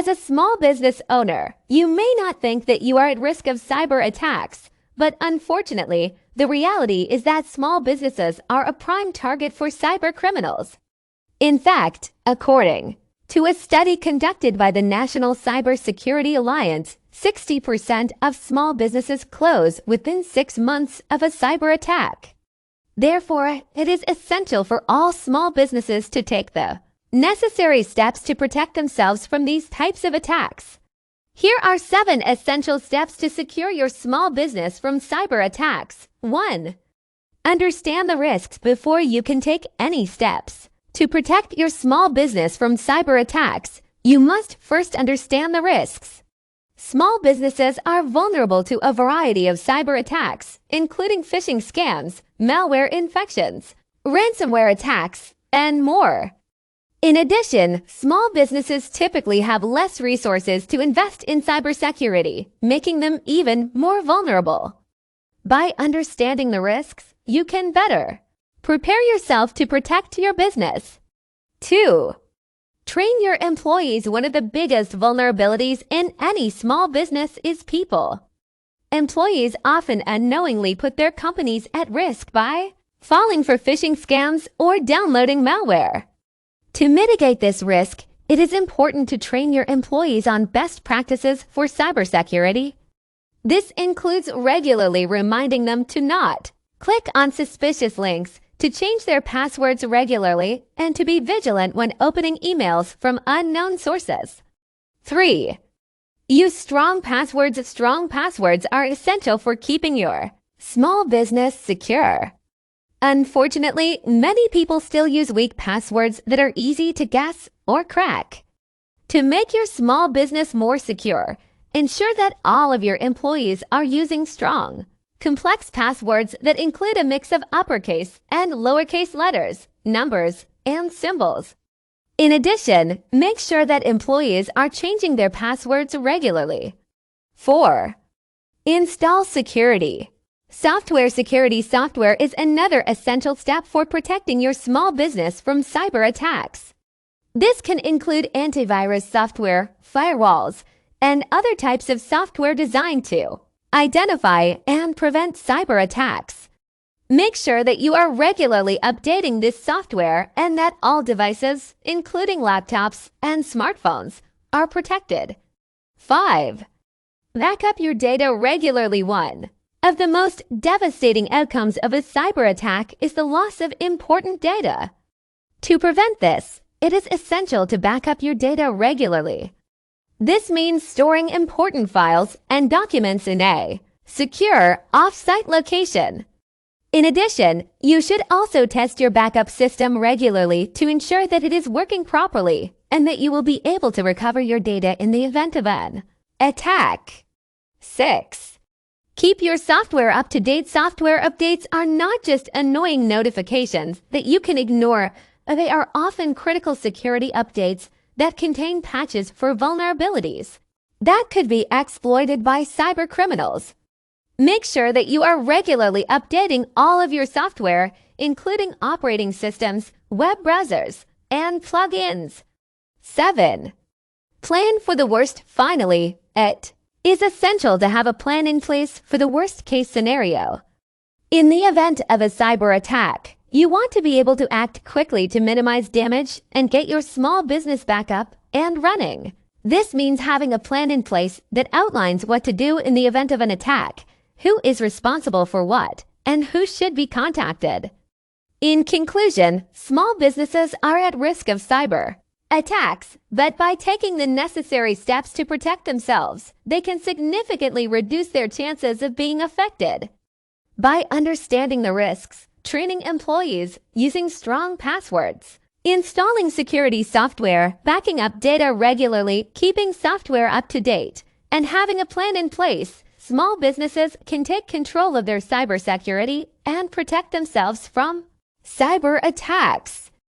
As a small business owner, you may not think that you are at risk of cyber attacks, but unfortunately, the reality is that small businesses are a prime target for cyber criminals. In fact, according to a study conducted by the National Cybersecurity Alliance, 60% of small businesses close within 6 months of a cyber attack. Therefore, it is essential for all small businesses to take the necessary steps to protect themselves from these types of attacks. Here are 7 essential steps to secure your small business from cyber attacks. 1. Understand the risks before you can take any steps. To protect your small business from cyber attacks, you must first understand the risks. Small businesses are vulnerable to a variety of cyber attacks, including phishing scams, malware infections, ransomware attacks, and more. In addition, small businesses typically have less resources to invest in cybersecurity, making them even more vulnerable. By understanding the risks, you can better prepare yourself to protect your business. 2. Train your employees. One of the biggest vulnerabilities in any small business is people. Employees often unknowingly put their companies at risk by falling for phishing scams or downloading malware. To mitigate this risk, it is important to train your employees on best practices for cybersecurity. This includes regularly reminding them to not click on suspicious links, to change their passwords regularly, and to be vigilant when opening emails from unknown sources. 3. Use strong passwords. Strong passwords are essential for keeping your small business secure. Unfortunately, many people still use weak passwords that are easy to guess or crack. To make your small business more secure, ensure that all of your employees are using strong, complex passwords that include a mix of uppercase and lowercase letters, numbers, and symbols. In addition, make sure that employees are changing their passwords regularly. 4. Install security software. Security software is another essential step for protecting your small business from cyber attacks. This can include antivirus software, firewalls, and other types of software designed to identify and prevent cyber attacks. Make sure that you are regularly updating this software and that all devices, including laptops and smartphones, are protected. 5. Back up your data regularly. One of the most devastating outcomes of a cyber attack is the loss of important data. To prevent this, it is essential to back up your data regularly. This means storing important files and documents in a secure, off-site location. In addition, you should also test your backup system regularly to ensure that it is working properly and that you will be able to recover your data in the event of an attack. 6. Keep your software up to date. Software updates are not just annoying notifications that you can ignore. They are often critical security updates that contain patches for vulnerabilities that could be exploited by cyber criminals. Make sure that you are regularly updating all of your software, including operating systems, web browsers, and plugins. 7. Plan for the worst. Finally, it is essential to have a plan in place for the worst-case scenario. In the event of a cyber attack, you want to be able to act quickly to minimize damage and get your small business back up and running. This means having a plan in place that outlines what to do in the event of an attack, who is responsible for what, and who should be contacted. In conclusion, small businesses are at risk of cyber attacks, but by taking the necessary steps to protect themselves, they can significantly reduce their chances of being affected. By understanding the risks, training employees, using strong passwords, installing security software, backing up data regularly, keeping software up to date, and having a plan in place, small businesses can take control of their cybersecurity and protect themselves from cyber attacks.